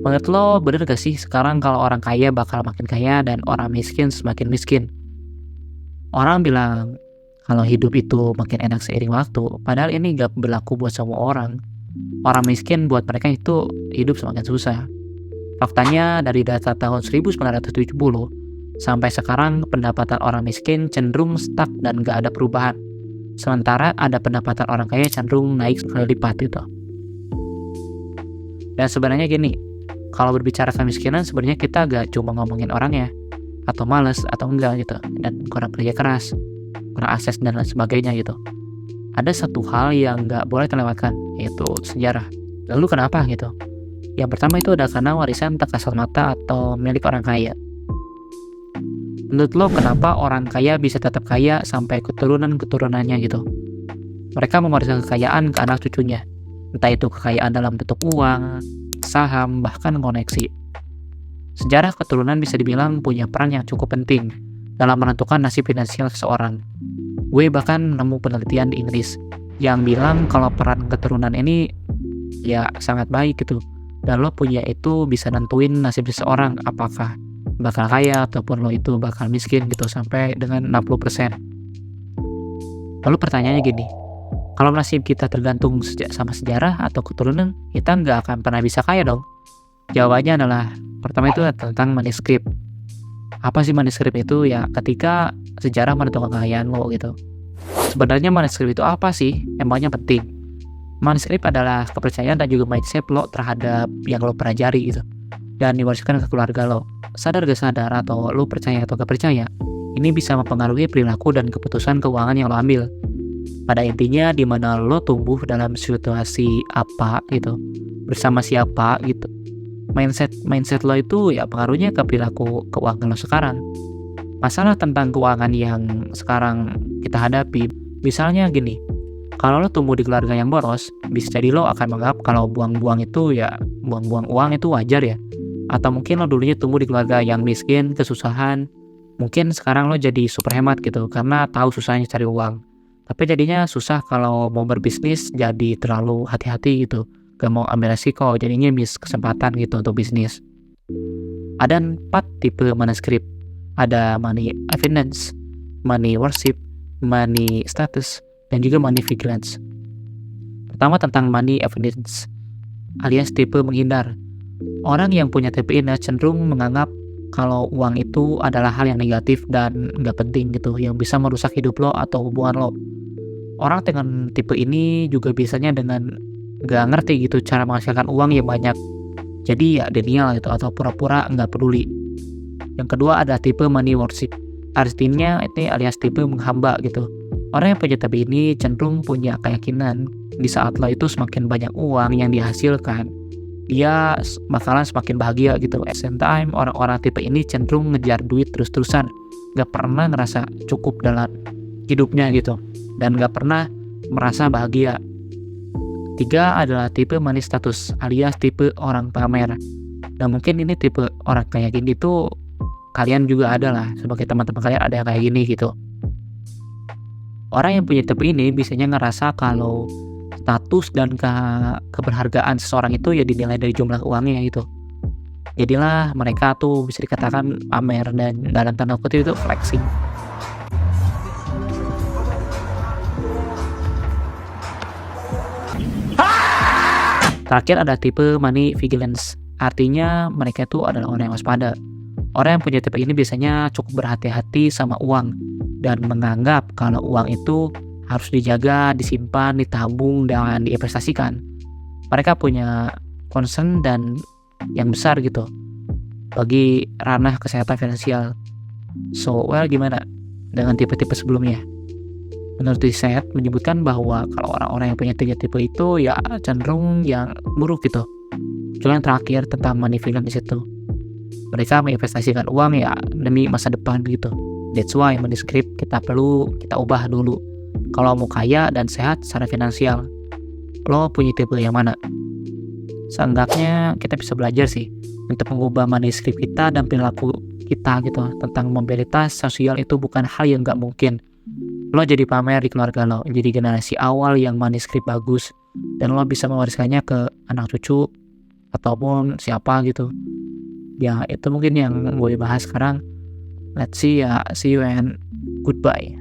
Menurut lo bener gak sih sekarang kalau orang kaya bakal makin kaya dan orang miskin semakin miskin? Orang bilang kalau hidup itu makin enak seiring waktu, padahal ini gak berlaku buat semua orang. Orang miskin buat mereka itu hidup semakin susah. Faktanya dari data tahun 1970 sampai sekarang pendapatan orang miskin cenderung stuck dan gak ada perubahan. Sementara ada pendapatan orang kaya cenderung naik sekali lipat gitu. Dan sebenarnya gini, kalau berbicara kemiskinan sebenarnya kita gak cuma ngomongin orangnya, atau males atau enggak gitu, dan kurang kerja keras, kurang akses dan lain sebagainya gitu. Ada satu hal yang gak boleh terlewatkan, yaitu sejarah. Lalu kenapa gitu? Yang pertama itu ada karena warisan tak kasat mata atau milik orang kaya. Menurut lo kenapa orang kaya bisa tetap kaya sampai keturunan-keturunannya gitu? Mereka mewariskan kekayaan ke anak cucunya. Entah itu kekayaan dalam bentuk uang, saham, bahkan koneksi. Sejarah keturunan bisa dibilang punya peran yang cukup penting dalam menentukan nasib finansial seseorang. Gue bahkan nemu penelitian di Inggris yang bilang kalau peran keturunan ini ya sangat baik gitu. Dan lo punya itu bisa nentuin nasib seseorang apakah bakal kaya ataupun lo itu bakal miskin gitu sampai dengan 60%. Lalu pertanyaannya gini, kalau nasib kita tergantung sama sejarah atau keturunan, kita nggak akan pernah bisa kaya dong. Jawabannya adalah, pertama itu tentang manuskrip. Apa sih manuskrip itu? Ya ketika sejarah menentukan kekayaan lo gitu. Sebenarnya manuskrip itu apa sih? Emangnya penting? Manuskrip adalah kepercayaan dan juga mindset lo terhadap yang lo pelajari gitu, dan diwariskan ke keluarga lo. Sadar gak sadar atau lo percaya atau gak percaya, ini bisa mempengaruhi perilaku dan keputusan keuangan yang lo ambil. Pada intinya di mana lo tumbuh dalam situasi apa gitu, bersama siapa gitu. Mindset lo itu ya pengaruhnya ke perilaku keuangan lo sekarang. Masalah tentang keuangan yang sekarang kita hadapi, misalnya gini, kalau lo tumbuh di keluarga yang boros, bisa jadi lo akan menganggap kalau buang-buang uang itu wajar ya. Atau mungkin lo dulunya tumbuh di keluarga yang miskin, kesusahan, mungkin sekarang lo jadi super hemat gitu karena tahu susahnya cari uang. Tapi jadinya susah kalau mau berbisnis, jadi terlalu hati-hati gitu, gak mau ambil resiko, jadinya miss kesempatan gitu untuk bisnis. Ada 4 tipe manuskrip. Ada money evidence, money worship, money status, dan juga money vigilance. Pertama tentang money evidence, alias tipe menghindar. Orang yang punya tipe ini cenderung menganggap kalau uang itu adalah hal yang negatif dan nggak penting gitu, yang bisa merusak hidup lo atau hubungan lo. Orang dengan tipe ini juga biasanya dengan nggak ngerti gitu cara menghasilkan uang yang banyak. Jadi ya denial gitu atau pura-pura nggak peduli. Yang kedua ada tipe money worship. Artinya ini alias tipe menghamba gitu. Orang yang punya tipe ini cenderung punya keyakinan di saat lo itu semakin banyak uang yang dihasilkan, dia bakalan semakin bahagia gitu. At the same time, orang-orang tipe ini cenderung ngejar duit terus-terusan, gak pernah ngerasa cukup dalam hidupnya gitu, dan gak pernah merasa bahagia. Tiga adalah tipe money status, alias tipe orang pamer. Dan mungkin ini tipe orang kayak gini tuh kalian juga ada lah, sebagai teman-teman kalian ada yang kayak gini gitu. Orang yang punya tipe ini biasanya ngerasa kalau status dan keberhargaan seseorang itu ya dinilai dari jumlah uangnya gitu. Jadilah mereka tuh bisa dikatakan pamer dan dalam tanda kutip itu flexing. Terakhir ada tipe money vigilance. Artinya mereka itu adalah orang yang waspada. Orang yang punya tipe ini biasanya cukup berhati-hati sama uang dan menganggap kalau uang itu harus dijaga, disimpan, ditabung, dan diinvestasikan. Mereka punya concern dan yang besar gitu bagi ranah kesehatan finansial. So, gimana dengan tipe-tipe sebelumnya? Menurut riset menyebutkan bahwa kalau orang-orang yang punya tipe itu ya cenderung yang buruk gitu. Cuma yang terakhir tentang money vigilance itu, mereka menginvestasikan uang ya demi masa depan gitu. That's why manuskrip kita ubah dulu. Kalau mau kaya dan sehat secara finansial, lo punya tipe yang mana? Seenggaknya kita bisa belajar sih untuk mengubah manuskrip kita dan perilaku kita gitu. Tentang mobilitas sosial itu bukan hal yang gak mungkin. Lo jadi pamer di keluarga lo, jadi generasi awal yang manuskrip bagus, dan lo bisa mewariskannya ke anak cucu ataupun siapa gitu. Ya itu mungkin yang gue bahas sekarang. Let's see ya, see you and goodbye.